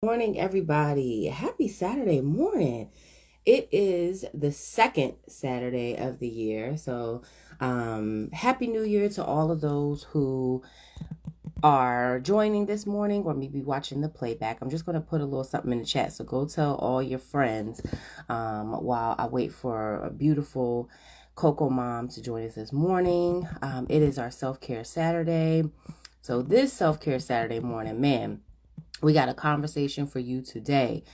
Morning, everybody. Happy Saturday morning. It is the second Saturday of the year. Happy New Year to all of those who are joining this morning or maybe watching the playback. I'm just going to put a little something in the chat. So go tell all your friends while I wait for a beautiful Coco Mom to join us this morning. It is our self-care Saturday. So this self-care Saturday morning, man, we got a conversation for you today.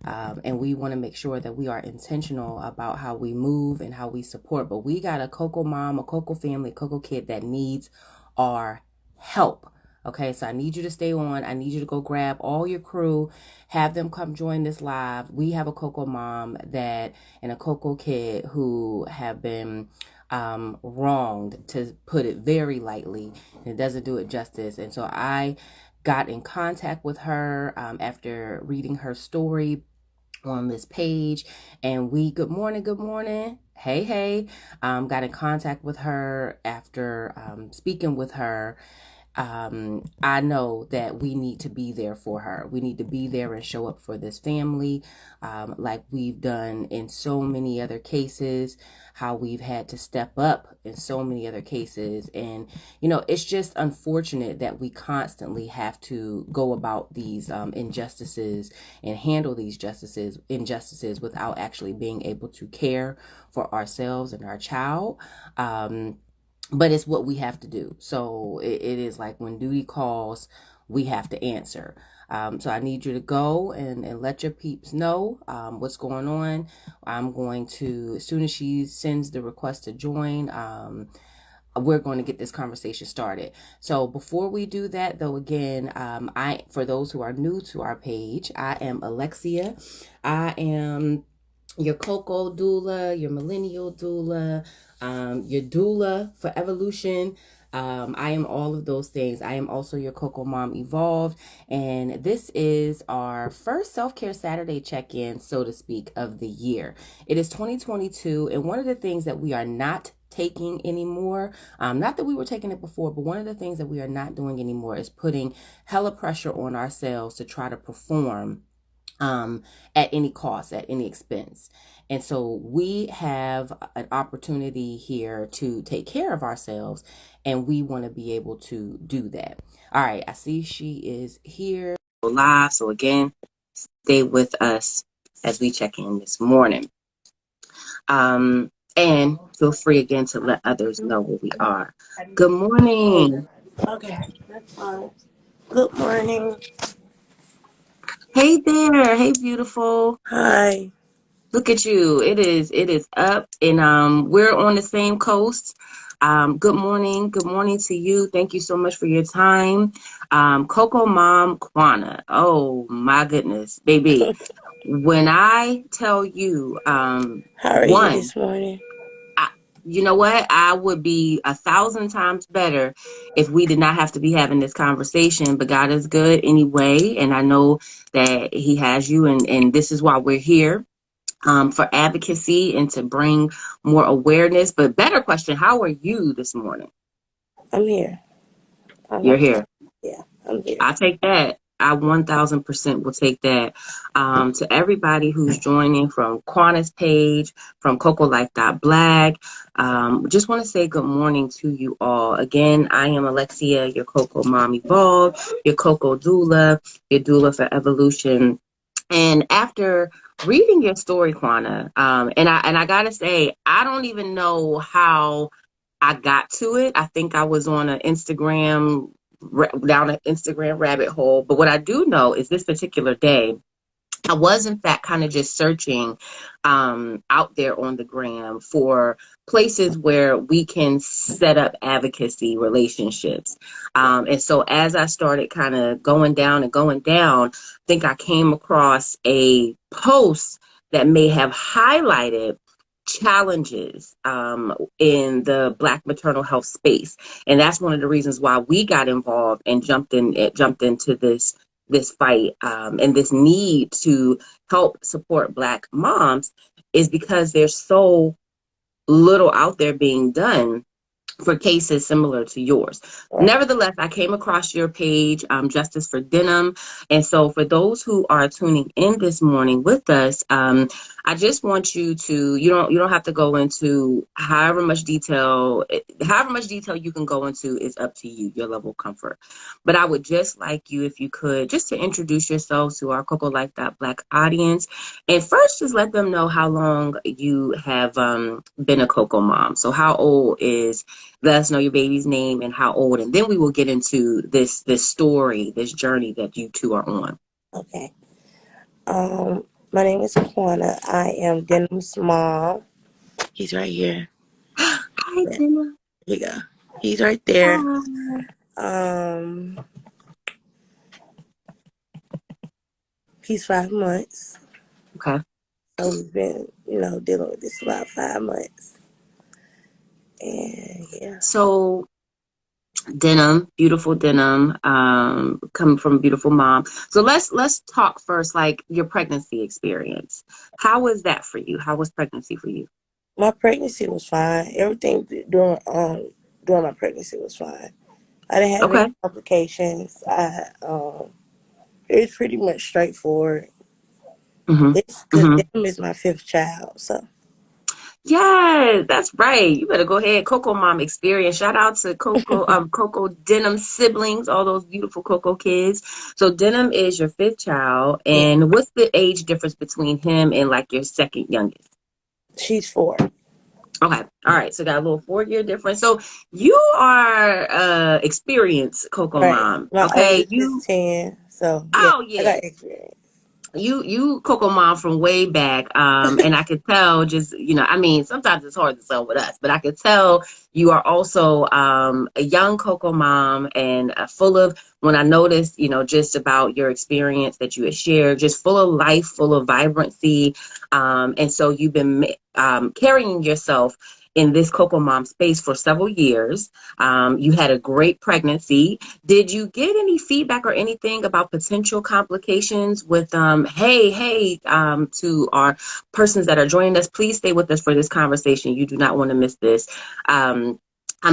And we want to make sure that we are intentional about how we move and how we support. But we got a Coco mom, a Coco family, a Coco kid that needs our help. Okay, so I need you to stay on. I need you to go grab all your crew, have them come join this live. We have a Coco mom and a Coco kid who have been wronged, to put it very lightly, and it doesn't do it justice. And so I got in contact with her after reading her story on this page, and good morning, hey, got in contact with her after speaking with her. I know that we need to be there for her. We need to be there and show up for this family, like we've done in so many other cases, how we've had to step up in so many other cases. And, it's just unfortunate that we constantly have to go about these injustices and handle these injustices without actually being able to care for ourselves and our child. But it's what we have to do. So it is like when duty calls, we have to answer. So I need you to go and let your peeps know what's going on. I'm going to, as soon as she sends the request to join, we're going to get this conversation started. So before we do that, though, again, for those who are new to our page, I am Alexia. I am your Coco doula, your millennial doula, your doula for evolution. I am all of those things. I am also your Coco Mom Evolved. And this is our first self-care Saturday check-in, so to speak, of the year. It is 2022. And one of the things that we are not taking anymore, not that we were taking it before, but one of the things that we are not doing anymore is putting hella pressure on ourselves to try to perform at any cost, at any expense. And so we have an opportunity here to take care of ourselves, and we want to be able to do that. All right, I see she is here live. So again, stay with us as we check in this morning. And feel free again to let others know where we are. Good morning. Okay, that's fine. Good morning. Hey there. Hey, beautiful. Hi. Look at you. It is up, and we're on the same coast. Good morning. Good morning to you. Thank you so much for your time. Coco Mom Quonna. Oh my goodness, baby. When I tell you, How are you one, this morning? you know what? I would be 1,000 times better if we did not have to be having this conversation, but God is good anyway. And I know that He has you, and this is why we're here. For advocacy and to bring more awareness. But better question, how are you this morning? I'm here. You're here. Yeah, I'm here. I'll take that. I 1,000% will take that. To everybody who's joining from Quanna's page, from CocoLife.Black, just want to say good morning to you all. Again, I am Alexia, your Coco Mom Evolved, your Coco doula, your doula for evolution. And after reading your story, Quanna, and I gotta say, I don't even know how I got to it. I think I was on an down an Instagram rabbit hole. But what I do know is this particular day, I was in fact kind of just searching out there on the gram for places where we can set up advocacy relationships. And so as I started kind of going down, I think I came across a post that may have highlighted challenges in the Black maternal health space. And that's one of the reasons why we got involved and jumped into this fight, and this need to help support Black moms, is because there's so little out there being done for cases similar to yours. Right. Nevertheless, I came across your page, Justice for Denim. And so for those who are tuning in this morning with us, I just want you to, you don't have to go into however much detail you can go into is up to you, your level of comfort. But I would just like you, if you could, just to introduce yourselves to our Coco Life Black audience. And first, just let them know how long you have been a Coco mom. So how old is let us know your baby's name and how old, and then we will get into this story, this journey that you two are on. Okay. My name is Quonna. I am Denim's mom. He's right here. Hi, Yeah, Jenna. here you go. He's right there. Hi. Um, he's 5 months. Okay. So we've been, dealing with this about 5 months. And yeah. So Denim, beautiful Denim, coming from a beautiful mom. So let's talk first, like your pregnancy experience. How was that for you? How was pregnancy for you? My pregnancy was fine. Everything during my pregnancy was fine. I didn't have any Okay. complications. It was pretty much straightforward. Mm-hmm. It's because Mm-hmm. Denim is my fifth child, so Yes, that's right. You better go ahead. Coco Mom experience. Shout out to Coco Denim siblings, all those beautiful Coco kids. So Denim is your fifth child, yeah, and what's the age difference between him and like your second youngest? she's 4. Okay. All right. So got a little 4 year difference. So you are experienced Coco Right. Mom. My Okay. oldest is 10, so yeah, Oh I yeah. got experience. You Coco Mom from way back, and I could tell just, I mean, sometimes it's hard to tell with us, but I could tell you are also a young Coco Mom and full of, when I noticed, just about your experience that you had shared, just full of life, full of vibrancy, and so you've been carrying yourself in this Coco Mom space for several years. You had a great pregnancy. Did you get any feedback or anything about potential complications with to our persons that are joining us, please stay with us for this conversation. You do not want to miss this. I'm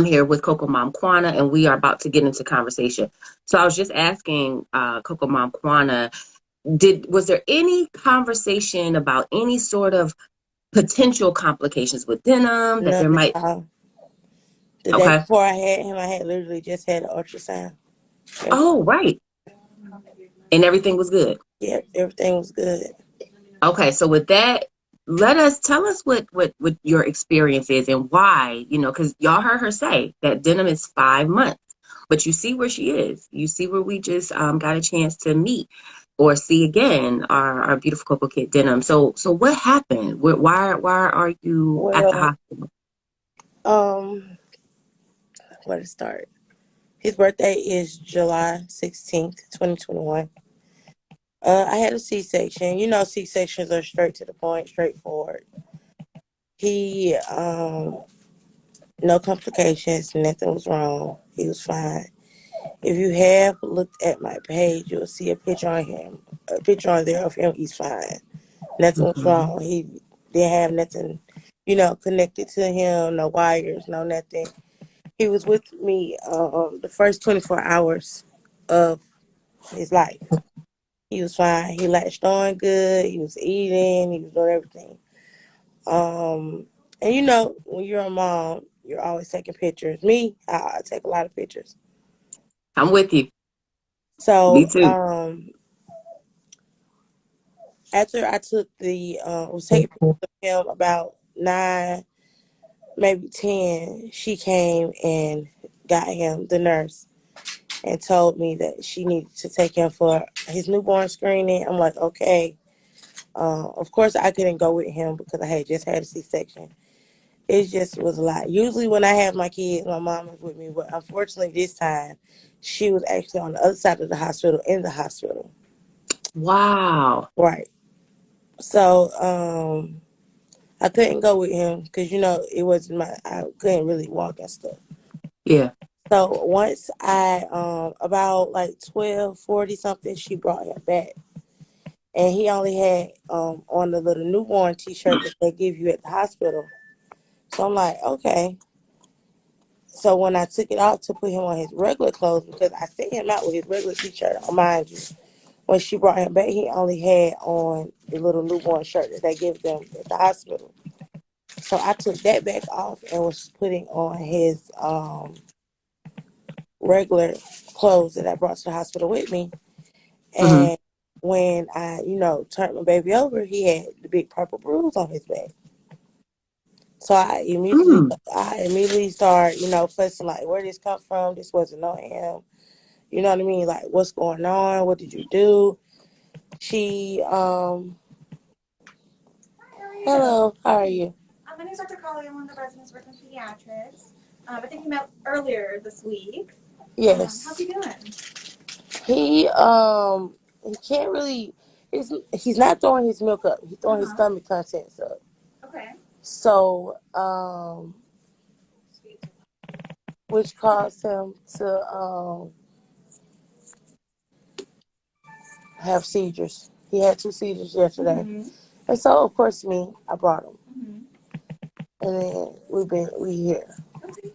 here with Coco Mom Quonna, and we are about to get into conversation. So I was just asking Coco Mom Quonna, was there any conversation about any sort of potential complications with denim that None there at might? all. The day Okay. before I had him, I had literally just had an ultrasound. Everything, Oh, right. And everything was good. yeah, everything was good. Okay, so with that, tell us what your experience is and why, because y'all heard her say that Denim is 5 months, but you see where she is. You see where we just got a chance to meet or see again our beautiful Coco Kid Denim. So what happened? Why are you at the Well, hospital? um, where to start? His birthday is July 16th, 2021. I had a C-section. C-sections are straight to the point, straightforward. He, no complications, nothing was wrong. He was fine. If you have looked at my page, you'll see a picture on there of him. He's fine. Nothing was Hmm. wrong. He didn't have nothing, connected to him, no wires, no nothing. He was with me the first 24 hours of his life. He was fine. He latched on good. He was eating. He was doing everything. And when you're a mom, you're always taking pictures. Me, I take a lot of pictures. I'm with you. Me So, too. after I was taking pictures of him about 9, maybe 10, she came and got him, the nurse, and told me that she needed to take him for his newborn screening. I'm like, okay. Of course, I couldn't go with him because I had just had a C-section. It just was a lot. Usually, when I have my kids, my mom is with me, but unfortunately, this time, she was actually on the other side of the hospital, in the hospital. Wow. Right. So, I couldn't go with him because it wasn't I couldn't really walk and stuff. Yeah. So once I about like 12:40 something, she brought him back, and he only had on the little newborn T-shirt that they give you at the hospital. So I'm like, okay. So when I took it off to put him on his regular clothes, because I sent him out with his regular t-shirt on, mind you. When she brought him back, he only had on the little newborn shirt that they give them at the hospital. So I took that back off and was putting on his regular clothes that I brought to the hospital with me. Mm-hmm. And when I, turned my baby over, he had the big purple bruise on his back. So Mm. I immediately started, fussing like, where did this come from? This wasn't on him. You know what I mean? Like, what's going on? What did you do? She, hello, how are you? My name is Dr. Colley. I'm one of the residents working pediatrics. I think you met earlier this week. How's Yes. he doing? He can't really, he's not throwing his milk up. He's throwing his stomach contents up. Okay. So, which caused him to, have seizures. He had 2 seizures yesterday. Mm-hmm. And so, of course, I brought him. Mm-hmm. And then we here. Okay.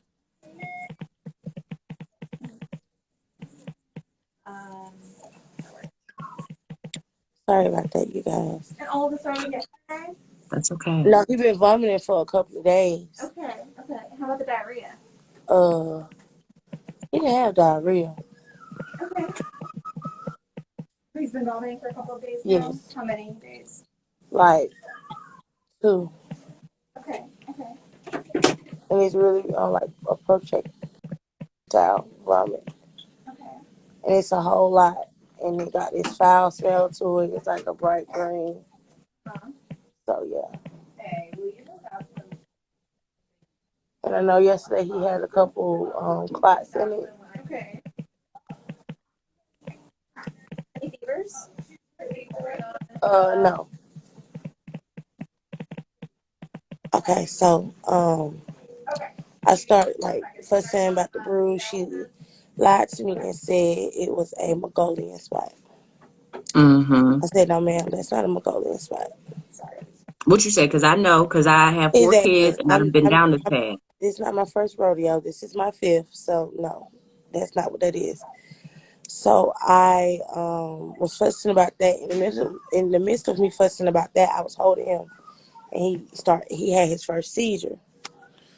Um, Sorry about that, you guys. and all of this started yesterday? That's okay. No, he been vomiting for a couple of days. Okay. Okay. How about the diarrhea? Uh, he didn't have diarrhea. Okay. He's been vomiting for a couple of days now? Yes. How many days? Like 2. Okay. Okay. And he's really on like a projectile vomit. Okay. And it's a whole lot. And it got this foul smell to it. It's like a bright green. Huh? So, yeah. Hey, will you have some? And I know yesterday he had a couple clots in it. Okay. Any fevers? No. Okay, so Okay. I started like fussing about the bruise. She lied to me and said it was a Mongolian spot. Mm-hmm. I said, no, ma'am, that's not a Mongolian spot. Sorry. What you say? Because I know, because I have 4 kids Exactly. and I've been down this path. This is not my first rodeo. This is my 5th. So no, that's not what that is. So I was fussing about that. In the midst of me fussing about that, I was holding him, and he had his first seizure.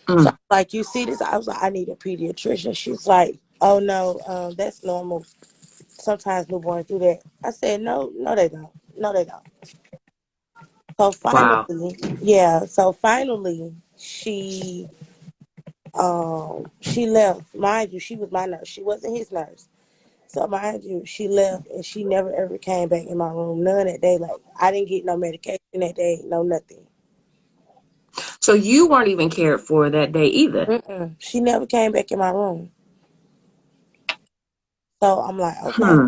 So Mm. like, you see this? I was like, I need a pediatrician. She's like, oh no, that's normal. Sometimes newborns do that. I said, no, no they don't. No they don't. So Wow. finally, yeah. So finally, she left. Mind you, she was my nurse. She wasn't his nurse. So mind you, she left and she never ever came back in my room. None that day. Like, I didn't get no medication that day. No nothing. So you weren't even cared for that day either. Mm-mm. She never came back in my room. So I'm like, okay. Hmm.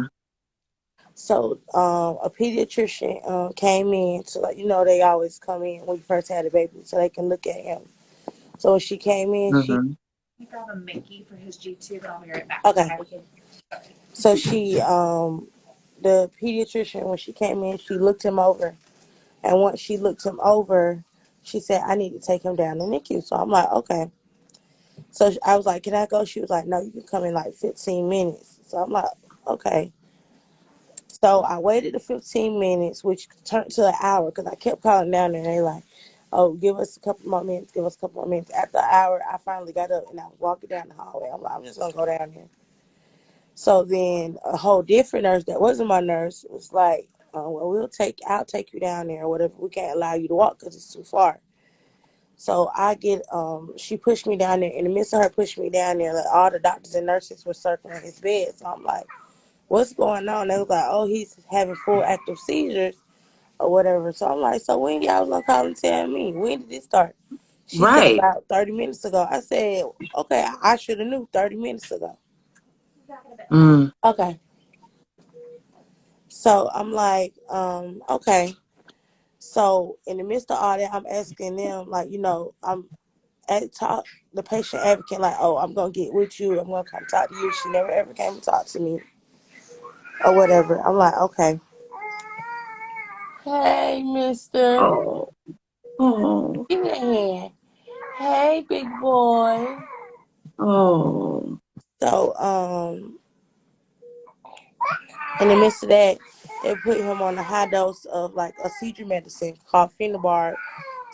So a pediatrician came in to, like, they always come in when you first had a baby so they can look at him. So when she came in, Mm-hmm. You grab a Mickey for his G2, but I'll be right back. okay. So the pediatrician, when she came in, she looked him over, and once she looked him over, she said, I need to take him down to NICU. So I'm like, okay. So I was like, can I go? She was like, no, you can come in like 15 minutes. So I'm like, okay. So I waited the 15 minutes, which turned to an hour, because I kept calling down there, and they like, oh, give us a couple more minutes, give us a couple more minutes. After an hour, I finally got up and I was walking down the hallway. I'm like, I'm just gonna go down there. So then a whole different nurse that wasn't my nurse was like, well, I'll take you down there or whatever. We can't allow you to walk because it's too far. So she pushed me down there. In the midst of her pushing me down there, like, all the doctors and nurses were circling his bed. So I'm like, what's going on? They was like, oh, he's having full active seizures or whatever. So I'm like, so when y'all was gonna call and tell me? When did it start? She said Right. about 30 minutes ago. I said, okay, I should have knew 30 minutes ago. Mm. Okay. So I'm like, okay. So in the midst of all that, I'm asking them, like, I'm at talk the patient advocate, like, oh, I'm gonna get with you. I'm gonna come talk to you. She never ever came to talk to me or whatever. I'm like, okay. Hey, Mister, Oh. Oh. give me a hand. Hey, big boy. Oh. So, in the midst of that, they put him on a high dose of like a seizure medicine called phenobarb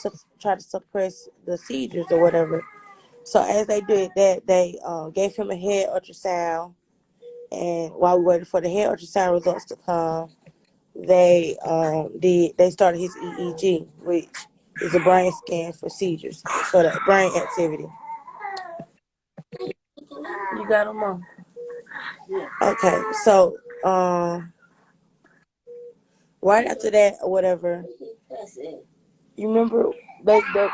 to try to suppress the seizures or whatever. So as they did that, they gave him a head ultrasound, and while we waited for the head ultrasound results to come, they started his EEG, which is a brain scan for seizures, for the brain activity. You got them on? Okay, so right after that or whatever, you remember the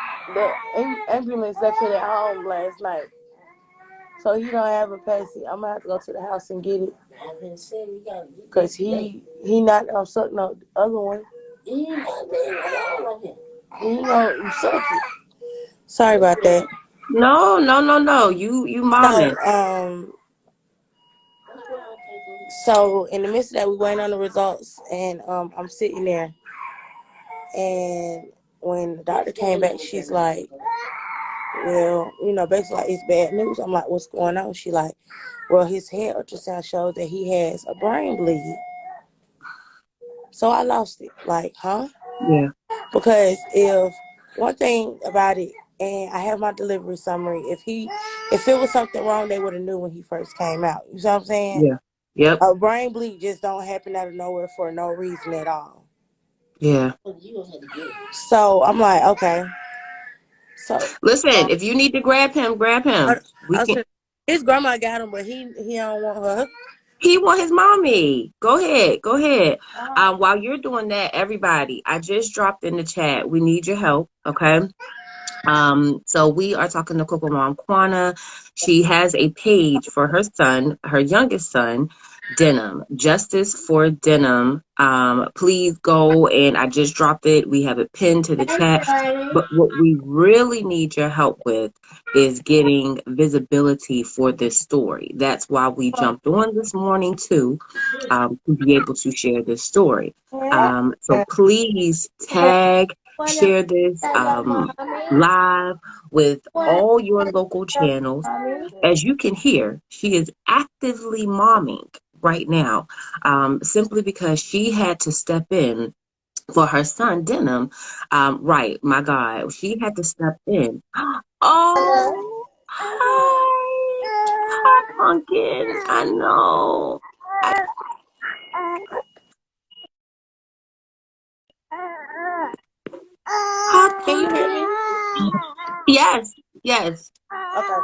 ambulance left him at home last night. So he don't have a Pepsi. I'm gonna have to go to the house and get it. Cause he not gonna suck no other one. He ain't gonna suck it. Sorry about that. No. You momming. So in the midst of that, we waiting on the results, and I'm sitting there, and when the doctor came back, she's like, well, basically like, it's bad news. I'm like, what's going on? She like, well, his head ultrasound showed that he has a brain bleed. So I lost it. Like, huh? Yeah. Because if one thing about it, and I have my delivery summary, if it was something wrong, they would have knew when he first came out. You see what I'm saying? Yeah. Yep. A brain bleed just don't happen out of nowhere for no reason at all. Yeah. So I'm like, okay. So Listen, if you need to grab him, grab him. We can. his grandma got him, but he don't want her. He want his mommy. Go ahead. While you're doing that, everybody, I just dropped in the chat. We need your help, okay? So we are talking to Coco Mom Quonna. She has a page for her son, her youngest son, Denim, Justice for Denim. Please go, and I just dropped it. We have it pinned to the chat. But what we really need your help with is getting visibility for this story. That's why we jumped on this morning too, to be able to share this story. So please tag, share this live with all your local channels. As you can hear, she is actively momming right now, simply because she had to step in for her son Denim. Right, my God, she had to step in. Oh, hi, Pumpkin. I know. Hi, Can you hear me? Yes. Okay.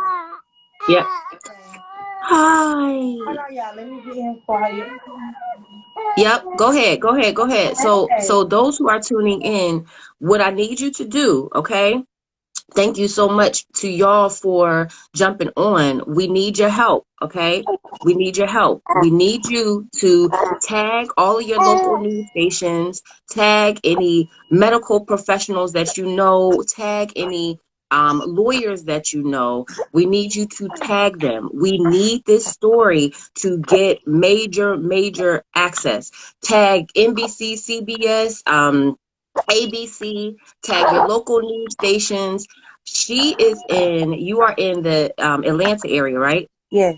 Yep. Hi. Hold on, y'all. Let me get him quiet. Yep. Go ahead. So those who are tuning in, what I need you to do, okay? Thank you so much to y'all for jumping on. We need your help, okay? We need your help. We need you to tag all of your local news stations, tag any medical professionals that you know, tag any lawyers that you know. We need you to tag them. We need this story to get major access. Tag NBC, CBS, ABC, tag your local news stations. You are in the Atlanta area, right? Yes.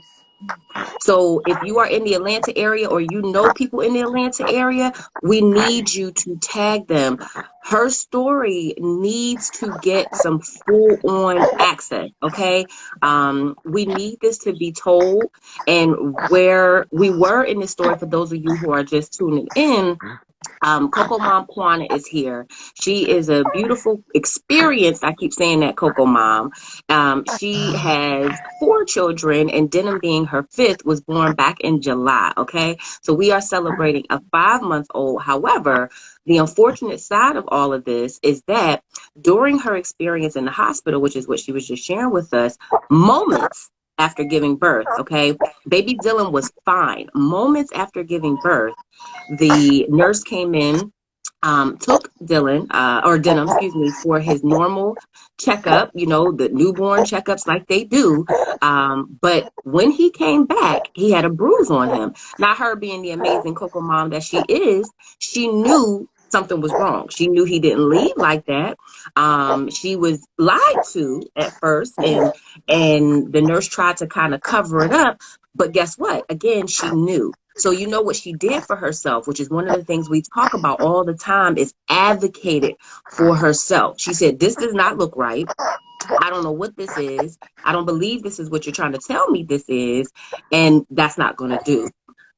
So if you are in the Atlanta area or you know people in the Atlanta area, we need you to tag them. Her story needs to get some full on access, okay? We need this to be told. And where we were in this story, for those of you who are just tuning in, Coco Mom Quonna is here. She is a beautiful, experienced, I keep saying that, Coco Mom. She has 4 children, and Denim being her 5th, was born back in July, okay? So we are celebrating a 5-month-old. However, the unfortunate side of all of this is that during her experience in the hospital, which is what she was just sharing with us, moments after giving birth, okay? Baby Dylan was fine. Moments after giving birth, the nurse came in, took Denim, excuse me, for his normal checkup, the newborn checkups like they do. But when he came back, he had a bruise on him. Not her being the amazing Coco Mom that she is, she knew something was wrong. She knew he didn't leave like that. She was lied to at first, and the nurse tried to kind of cover it up. But guess what? Again, she knew. So you know what she did for herself, which is one of the things we talk about all the time, is advocated for herself. She said, "This does not look right. I don't know what this is. I don't believe this is what you're trying to tell me this is, and that's not going to do."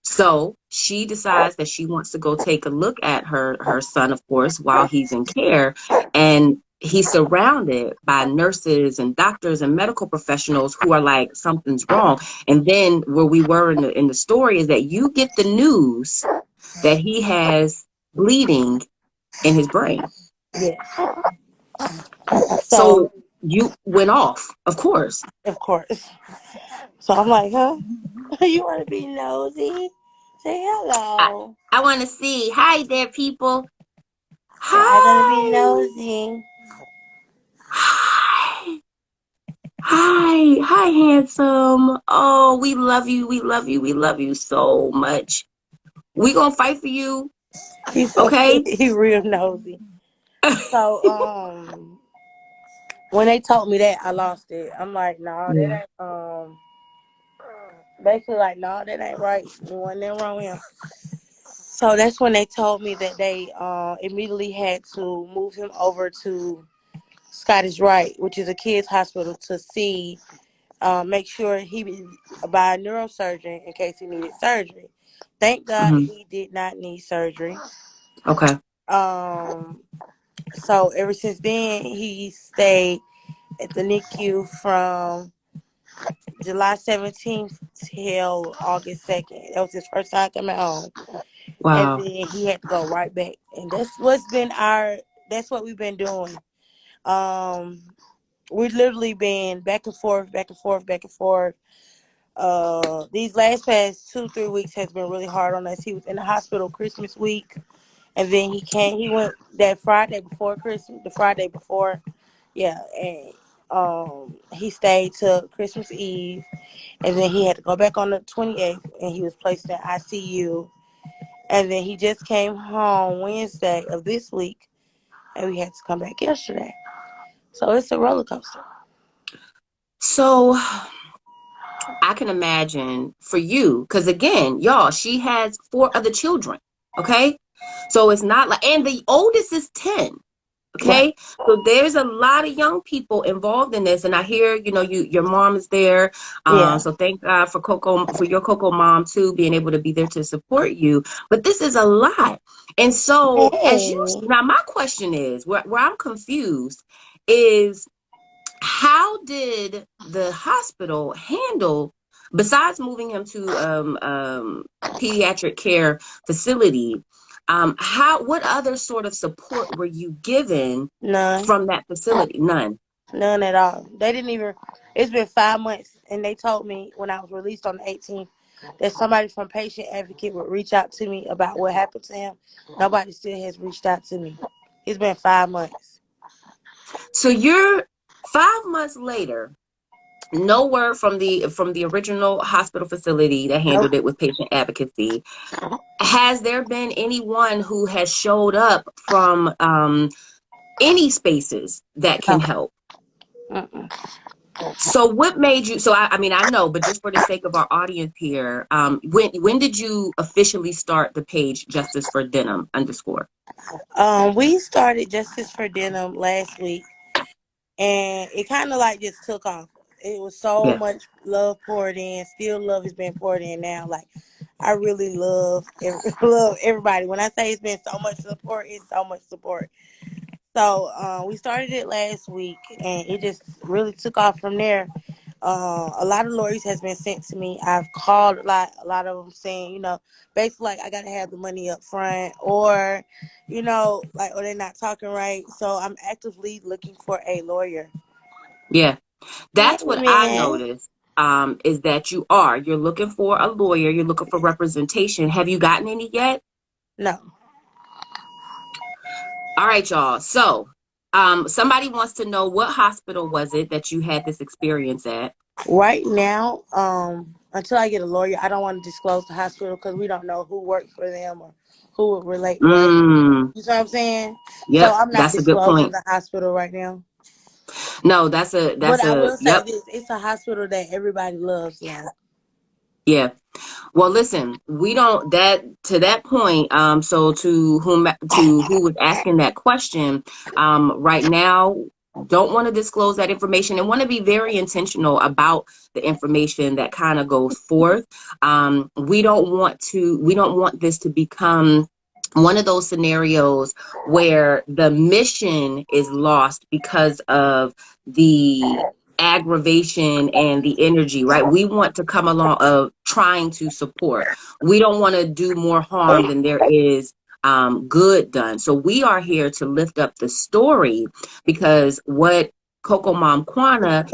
So she decides that she wants to go take a look at her son, of course, while he's in care, and he's surrounded by nurses and doctors and medical professionals who are like, something's wrong. And then where we were in the story is that you get the news that he has bleeding in his brain. Yeah. So, So you went off, of course. of course. So I'm like, huh? You want to be nosy? Say I, hello. I want to see. Hi there, people. Say, I'm going to be Hi. nosy. Hi. Hi. Hi, handsome. Oh, we love you. We love you. We love you so much. We gonna fight for you, He said okay? he real nosy. So, when they told me that, I lost it. I'm like, no, Yeah. that ain't, basically like, no, that ain't right. There wasn't nothing wrong with him. So that's when they told me that they immediately had to move him over to Scottish Rite, which is a kids hospital, to see, make sure he was by a neurosurgeon in case he needed surgery. Thank God Hmm. he did not need surgery. Okay. Um, so ever since then, he stayed at the NICU from July 17th till August 2nd. That was his first time coming home. And Wow. then he had to go right back. And that's what we've been doing. Um, we've literally been back and forth, back and forth, back and forth. These past 2-3 weeks has been really hard on us. He was in the hospital Christmas week, and then he went that Friday before Christmas, the Friday before, yeah, and he stayed till Christmas Eve, and then he had to go back on the 28th, and he was placed in ICU, and then he just came home Wednesday of this week, and we had to come back yesterday. So it's a roller coaster. So I can imagine for you, because again, y'all, she has 4 other children. Okay. So it's not like, and the oldest is 10. Right. Okay, so there's a lot of young people involved in this, and I hear, your mom is there. Yeah. So thank God for your Coco mom too, being able to be there to support you. But this is a lot, and so Hey. now my question is, where I'm confused is, how did the hospital handle, besides moving him to pediatric care facility, what other sort of support were you given None. from that facility? None. None at all. They didn't even. It's been 5 months, and they told me when I was released on the 18th that somebody from Patient Advocate would reach out to me about what happened to him. Nobody still has reached out to me. It's been 5 months. So you're 5 months later, no word from the original hospital facility that Nope. handled it with patient advocacy. Has there been anyone who has showed up from any spaces that can No. help? Mm-mm. So what made you, so I mean, I know, but just for the sake of our audience here, when did you officially start the page Justice for Denim _ We started Justice for Denim last week, and it kind of like just took off. It was so Yeah. much love poured in. Still, love is being poured in now. Like, I really love love everybody. When I say it's been so much support, it's so much support. So we started it last week, and it just really took off from there. A lot of lawyers has been sent to me. I've called a lot of them saying, basically like I gotta have the money up front, or, like, or they're not talking right. So I'm actively looking for a lawyer. Yeah. Hey That's what I man, noticed, is that you're looking for a lawyer, you're looking for representation. Have you gotten any yet? no. All right, y'all. So somebody wants to know, what hospital was it that you had this experience at? Right now, until I get a lawyer, I don't want to disclose the hospital because we don't know who worked for them or who would relate what. Mm, You know what I'm saying? So yep, I'm not that's a good disclosing point. the hospital right now. No, But that's I a will say yep, this: it's a hospital that everybody loves now. yeah. Well, listen, we don't that to that point. So to who was asking that question, right now, don't want to disclose that information and want to be very intentional about the information that kind of goes forth. We don't want this to become one of those scenarios where the mission is lost because of the aggravation and the energy, right? We want to come along of trying to support. We don't want to do more harm than there is good done. So we are here to lift up the story because what Coco Mom Quonna,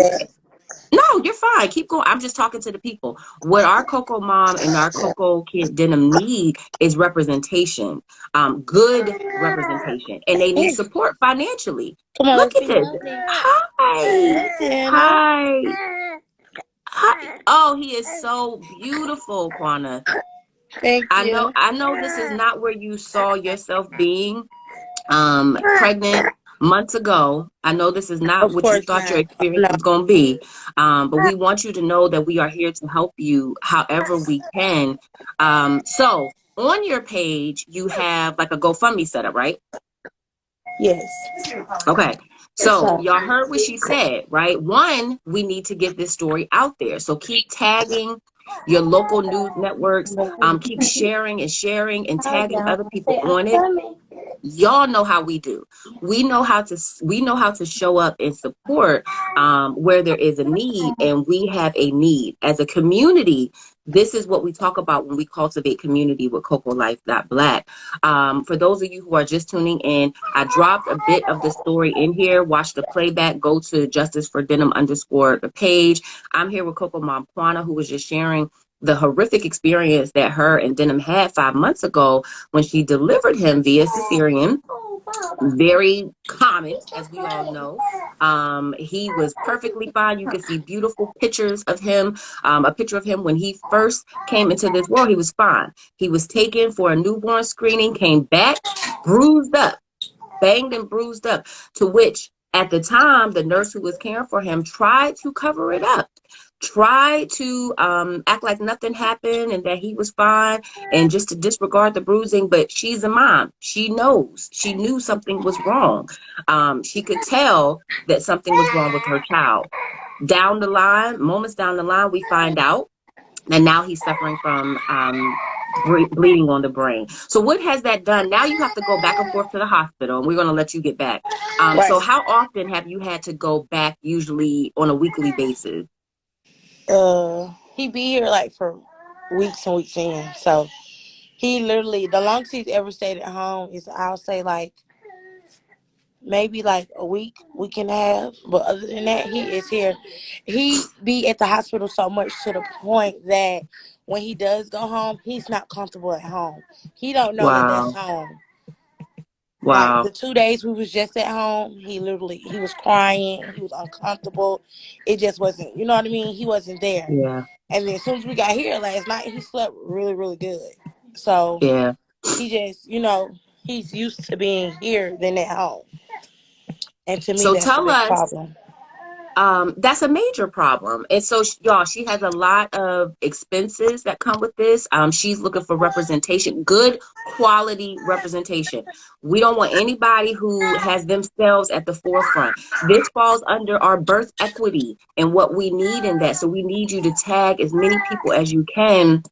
no, you're fine. Keep going. I'm just talking to the people. What our Coco Mom and our Coco Kid Denim need is representation, good representation, and they need Hey, support financially. come on, Look let's at be this. healthy. Hi. Hey, Jenna. Hi. Hi. Oh, he is so beautiful, Quana. Thank you. I know this is not where you saw yourself being pregnant months ago. I know this is not Of what you course thought your not. experience No. was going to be. But we want you to know that we are here to help you however we can. So on your page, you have like a GoFundMe setup, right? Yes. Okay. It's So y'all heard what she said, right? One, we need to get this story out there. So keep tagging your local news networks. Keep sharing and tagging other people on it. Y'all know how we do. We know how to show up and support where there is a need, and we have a need as a community. This is what we talk about when we cultivate community with Coco Life Black. For those of you who are just tuning in, I dropped a bit of the story in here. Watch the playback. Go to Justice for Denim _ the page. I'm here with Coco Mom Quonna, who was just sharing the horrific experience that her and Denim had 5 months ago when she delivered him via cesarean. Very common, as we all know. He was perfectly fine. You could see beautiful pictures of him. A picture of him when he first came into this world, he was fine. He was taken for a newborn screening, came back bruised up, banged and bruised up, to which at the time the nurse who was caring for him tried to cover it up, tried to act like nothing happened and that he was fine and just to disregard the bruising. But she's a mom. She knew something was wrong. She could tell that something was wrong with her child. Down the line, moments down the line, we find out, and now he's suffering from bleeding on the brain. So what has that done? Now you have to go back and forth to the hospital, and we're going to let you get back. So right. how often have you had to go back, usually on a weekly basis? He be here like for weeks and weeks in. So he literally the longest he's ever stayed at home is I'll say like maybe like a week and a half. But other than that, he is here. He be at the hospital so much to the point that when he does go home, he's not comfortable at home. He don't know that that's Wow. home. Like the Wow. 2 days we was just at home, he was crying, he was uncomfortable. It just wasn't, you know what I mean? He wasn't there. Yeah. And then as soon as we got here last night, he slept really, really good. So Yeah. he just, he's used to being here than at home. And to me, So that's a tell big us, problem. that's a major problem. And so, y'all, she has a lot of expenses that come with this. She's looking for representation, good quality representation. We don't want anybody who has themselves at the forefront. This falls under our birth equity and what we need in that. So we need you to tag as many people as you can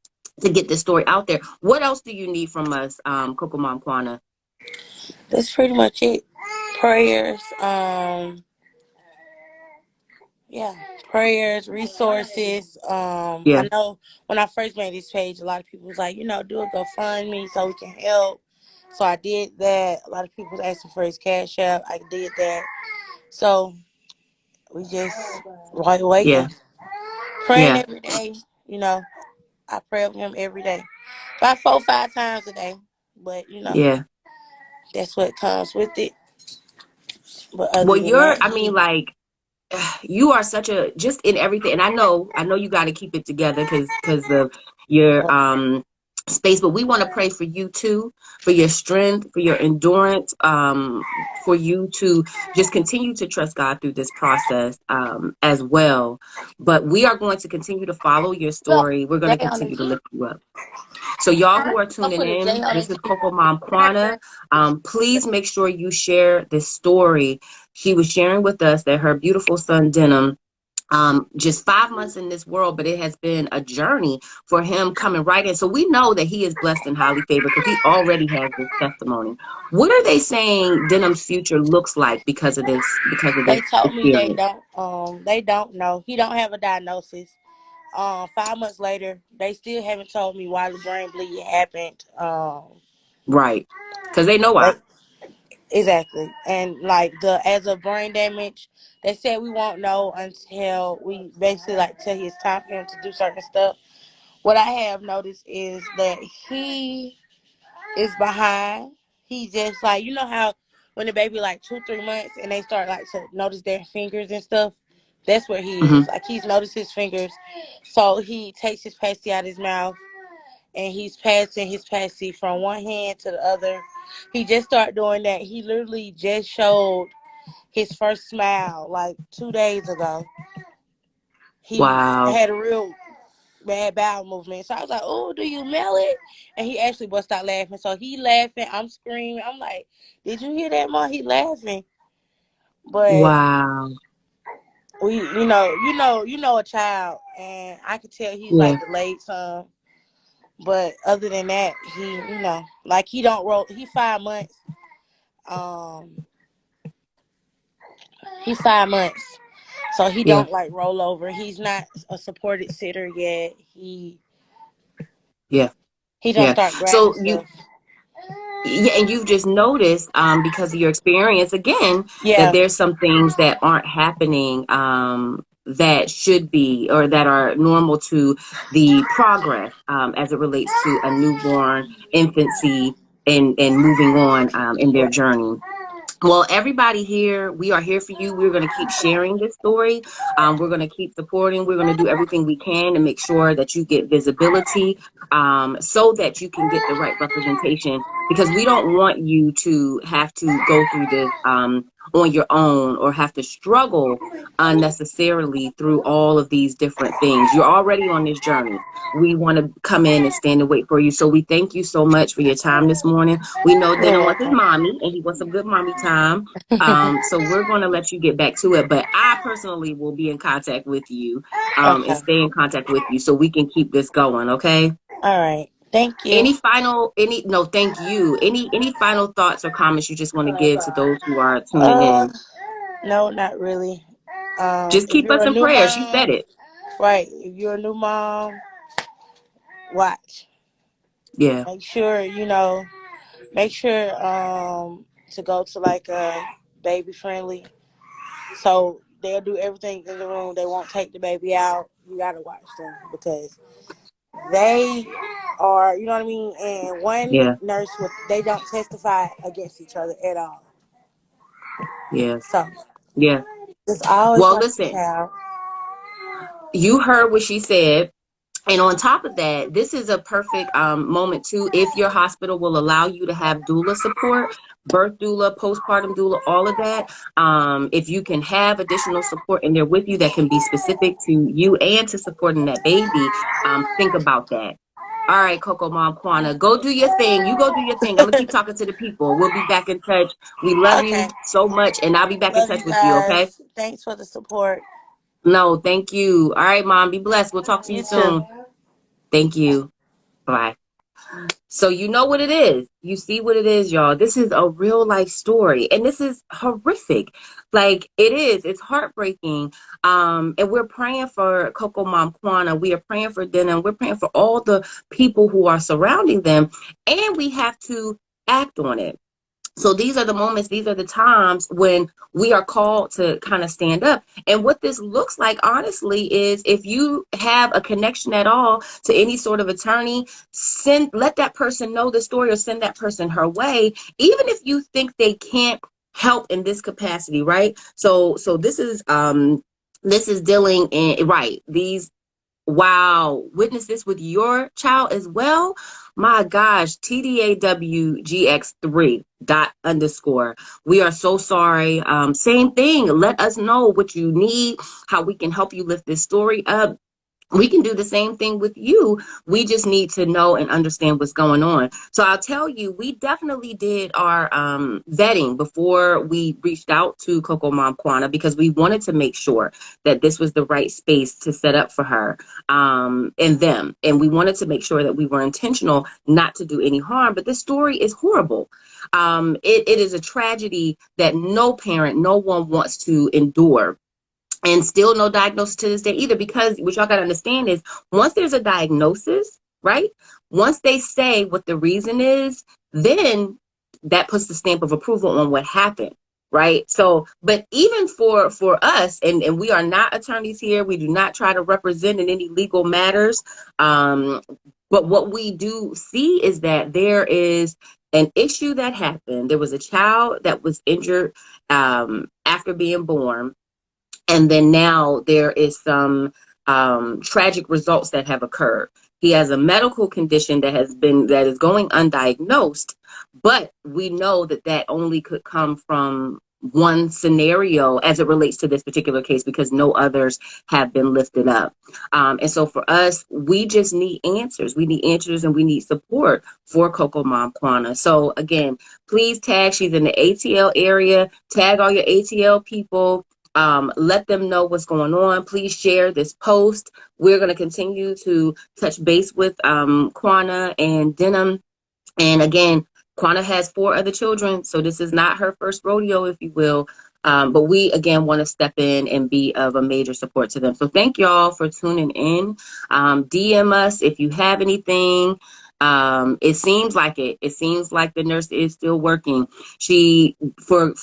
to get this story out there. What else do you need from us, Coco Mom Quana? That's pretty much it. Prayers, yeah, prayers, resources. Yeah, I know when I first made this page, a lot of people was like, do a GoFundMe so we can help. So I did that. A lot of people was asking for his cash app. I did that. So we just yeah, waiting, praying yeah, every day. You know, I pray over him every day, about 4, 5 times a day. But yeah. that's what comes with it. But other Well, than that, I mean, like, you are such a, just in everything. And I know you got to keep it together because of your space, but we want to pray for you too, for your strength, for your endurance, for you to just continue to trust God through this process as well. But we are going to continue to follow your Look, story. We're going Jay to on the continue to T. lift you up. So y'all who are I'll tuning put a J in, on the this is T. Coco Mom Quonna. Please make sure you share this story. She was sharing with us that her beautiful son Denim, just 5 months in this world, but it has been a journey for him coming right in. So we know that he is blessed and highly favored because he already has this testimony. What are they saying Denim's future looks like because of this They told me experience? they don't know. He don't have a diagnosis. 5 months later, they still haven't told me why the brain bleed happened. Right. Because they know why. They, exactly. And like as of brain damage, they said we won't know until we basically like tell his time for him to do certain stuff. What I have noticed is that he is behind. He just like, you know how when the baby like 2-3 months and they start like to notice their fingers and stuff. That's where he Hmm. is. Like he's noticed his fingers. So he takes his pasty out of his mouth and he's passing his pasty from one hand to the other. He just started doing that. He literally just showed his first smile like 2 days ago. He Wow. had a real bad bowel movement. So I was like, "Oh, do you smell it?" And he actually bust out laughing. So he laughing, I'm screaming. I'm like, "Did you hear that, Mom?" He laughing. But Wow. you know a child, and I could tell he's Yeah. like delayed some. But other than that, like he don't roll. He 5 months. Um, he's 5 months, so he Yeah. don't like roll over. He's not a supported sitter yet. Yeah. He don't Yeah. start grabbing So stuff. yeah, and you've just noticed because of your experience again that Yeah, there's some things that aren't happening that should be or that are normal to the progress as it relates to a newborn infancy and moving on in their journey. Well, everybody here, we are here for you. We're going to keep sharing this story. We're going to keep supporting. We're going to do everything we can to make sure that you get visibility so that you can get the right representation because we don't want you to have to go through this on your own or have to struggle unnecessarily through all of these different things. You're already on this journey. We want to come in and stand and wait for you. So we thank you so much for your time this morning. We know you're Dennis wants his welcome. mommy and he wants some good mommy time. So we're going to let you get back to it. But I personally will be in contact with you and Okay. stay in contact with you so we can keep this going. Okay. All right. Thank you. No, thank you. Any final thoughts or comments you just want to give to those who are tuning Uh, in? no, not really. Just If keep you're us a in new prayer. She said mom, it. right? If you're a new mom, watch. Yeah. Make sure Make sure to go to like a baby friendly. So they'll do everything in the room. They won't take the baby out. You gotta watch them because they are, you know what I mean. And one Yeah. nurse they don't testify against each other at all. Yeah. So Yeah. just always Well, watch the listen, child. you heard what she said. And on top of that, this is a perfect moment too. If your hospital will allow you to have doula support, birth doula, postpartum doula, all of that. If you can have additional support in there with you that can be specific to you and to supporting that baby, think about that. All right, Coco Mom Quonna, go do your thing. You go do your thing. I'm gonna keep talking to the people. We'll be back in touch. We love Okay. you so much, and I'll be back in Love touch you with you. Okay? guys. Thanks for the support. No, thank you. All right, Mom. Be blessed. We'll talk to you You too. soon. Thank you. Bye. So you know what it is. You see what it is, y'all. This is a real life story. And this is horrific. Like it is. It's heartbreaking. And we're praying for Coco Mom Quonna. We are praying for Denim. We're praying for all the people who are surrounding them. And we have to act on it. So these are the moments, these are the times when we are called to kind of stand up. And what this looks like, honestly, is if you have a connection at all to any sort of attorney, let that person know the story or send that person her way. Even if you think they can't help in this capacity, right? So this is dealing in, right, these, wow, witness this with your child as well. My gosh, TDAWGX3 dot underscore. We are so sorry. Same thing. Let us know what you need, how we can help you lift this story up. We can do the same thing with you. We just need to know and understand what's going on. So I'll tell you, we definitely did our vetting before we reached out to Coco Mom Quonna, because we wanted to make sure that this was the right space to set up for her and them. And we wanted to make sure that we were intentional not to do any harm. But this story is horrible. It is a tragedy that no parent, no one wants to endure. And still no diagnosis to this day either, because what y'all got to understand is, once there's a diagnosis, right? Once they say what the reason is, then that puts the stamp of approval on what happened, right? So, but even for us, and we are not attorneys here, we do not try to represent in any legal matters. But what we do see is that there is an issue that happened. There was a child that was injured after being born. And then now there is some tragic results that have occurred. He has a medical condition that is going undiagnosed, but we know that that only could come from one scenario as it relates to this particular case, because no others have been lifted up. And so for us, we just need answers. We need answers, and we need support for Coco Mom Quonna. So again, please tag. She's in the ATL area. Tag all your ATL people. Let them know what's going on. Please share this post. We're going to continue to touch base with Quonna and Denim. And again, Quonna has 4 other children, so this is not her first rodeo, if you will. But we, again, want to step in and be of a major support to them. So thank y'all for tuning in. DM us if you have anything. It seems like the nurse is still working. She, for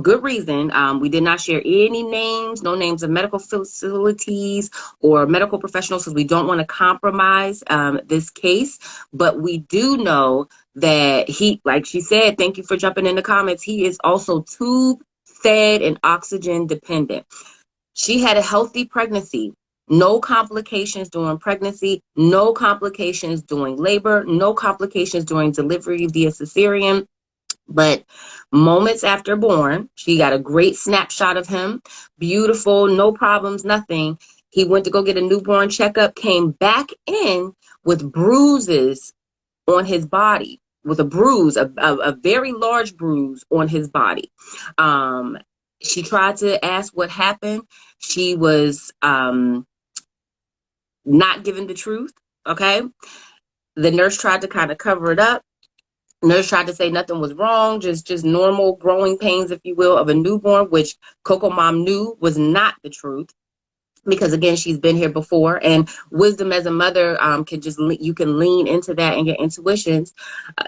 good reason, we did not share any names, no names of medical facilities or medical professionals, because we don't want to compromise this case. But we do know that he, like she said, thank you for jumping in the comments, he is also tube fed and oxygen dependent. She had a healthy pregnancy. No complications during pregnancy, no complications during labor, no complications during delivery via cesarean. But moments after born, she got a great snapshot of him. Beautiful, no problems, nothing. He went to go get a newborn checkup, came back in with bruises on his body, with a bruise, a very large bruise on his body. She tried to ask what happened. She was not given the truth, okay? The nurse tried to kind of cover it up. Nurse tried to say nothing was wrong, just normal growing pains, if you will, of a newborn, which Coco Mom knew was not the truth, because again, she's been here before, and wisdom as a mother you can lean into that and your intuitions.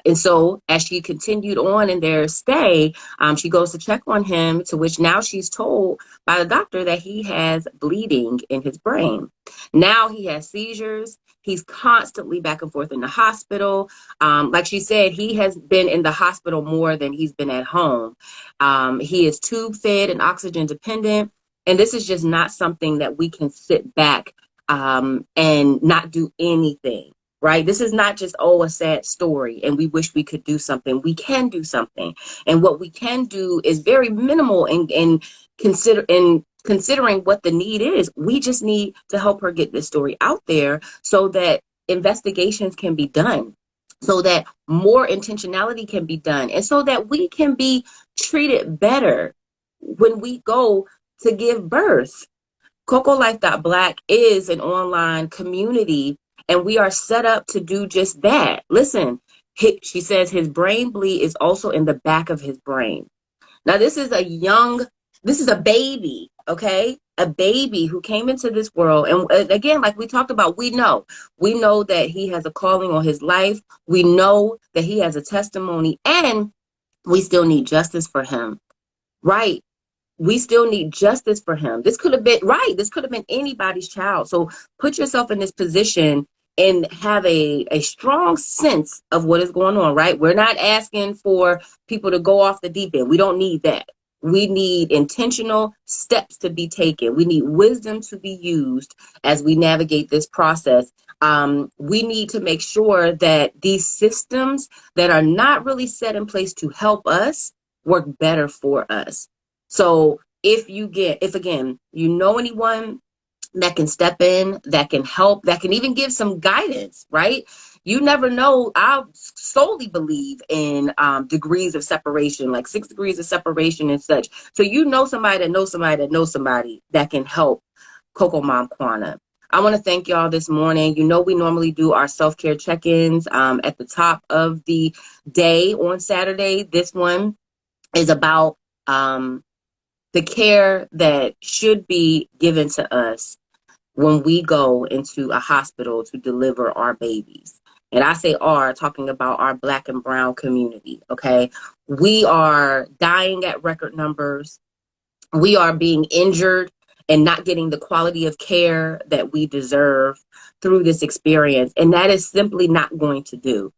And so as she continued on in their stay, she goes to check on him, to which now she's told by the doctor that he has bleeding in his brain. Now he has seizures. He's constantly back and forth in the hospital. Like she said, he has been in the hospital more than he's been at home. He is tube fed and oxygen dependent. And this is just not something that we can sit back and not do anything, right? This is not just, a sad story and we wish we could do something. We can do something. And what we can do is very minimal in considering what the need is. We just need to help her get this story out there so that investigations can be done, so that more intentionality can be done, and so that we can be treated better when we go to give birth. CocoLife.Black is an online community, and we are set up to do just that. Listen, she says his brain bleed is also in the back of his brain. Now, this is a baby, okay? A baby who came into this world. And again, like we talked about, we know that he has a calling on his life. We know that he has a testimony, and we still need justice for him, right? We still need justice for him. This could have been anybody's child. So put yourself in this position and have a strong sense of what is going on, right? We're not asking for people to go off the deep end. We don't need that. We need intentional steps to be taken. We need wisdom to be used as we navigate this process. We need to make sure that these systems that are not really set in place to help us work better for us. So if again, you know anyone that can step in, that can help, that can even give some guidance, right? You never know. I solely believe in degrees of separation, like 6 degrees of separation and such. So you know somebody that knows somebody that knows somebody that can help Coco Mom Quonna. I want to thank y'all this morning. You know, we normally do our self-care check-ins at the top of the day on Saturday. This one is about the care that should be given to us when we go into a hospital to deliver our babies. And I say our, talking about our Black and brown community, okay? We are dying at record numbers. We are being injured and not getting the quality of care that we deserve through this experience. And that is simply not going to do.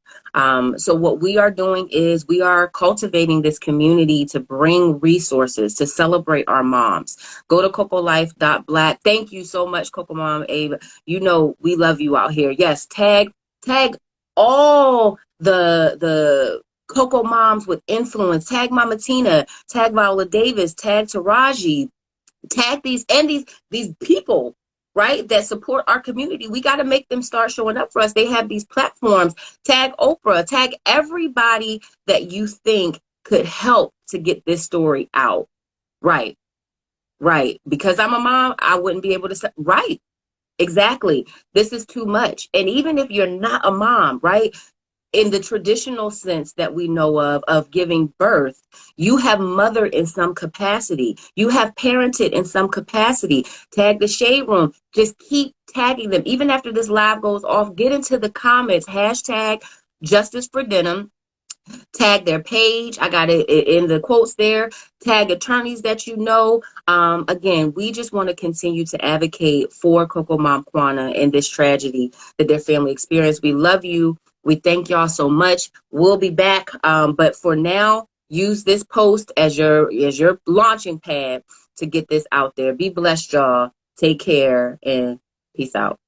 So what we are doing is we are cultivating this community to bring resources to celebrate our moms. Go to cocolife.black. Thank you so much, Coco Mom Abe. You know we love you out here. Yes, tag all the Coco moms with influence. Tag Mama Tina, tag Viola Davis, tag Taraji, tag these people, right, that support our community. We got to make them start showing up for us. They have these platforms. Tag Oprah, tag everybody that you think could help to get this story out. Right. Because I'm a mom, I wouldn't be able to say, right. Exactly. This is too much. And even if you're not a mom, right, in the traditional sense that we know of giving birth, you have mothered in some capacity. You have parented in some capacity. Tag the Shade Room. Just keep tagging them. Even after this live goes off, get into the comments. Hashtag Justice for Denim. Tag their page. I got it in the quotes there. Tag attorneys that you know. Again, we just want to continue to advocate for Coco Mom Quonna and this tragedy that their family experienced. We love you. We thank y'all so much. We'll be back. But for now, use this post as your launching pad to get this out there. Be blessed, y'all. Take care and peace out.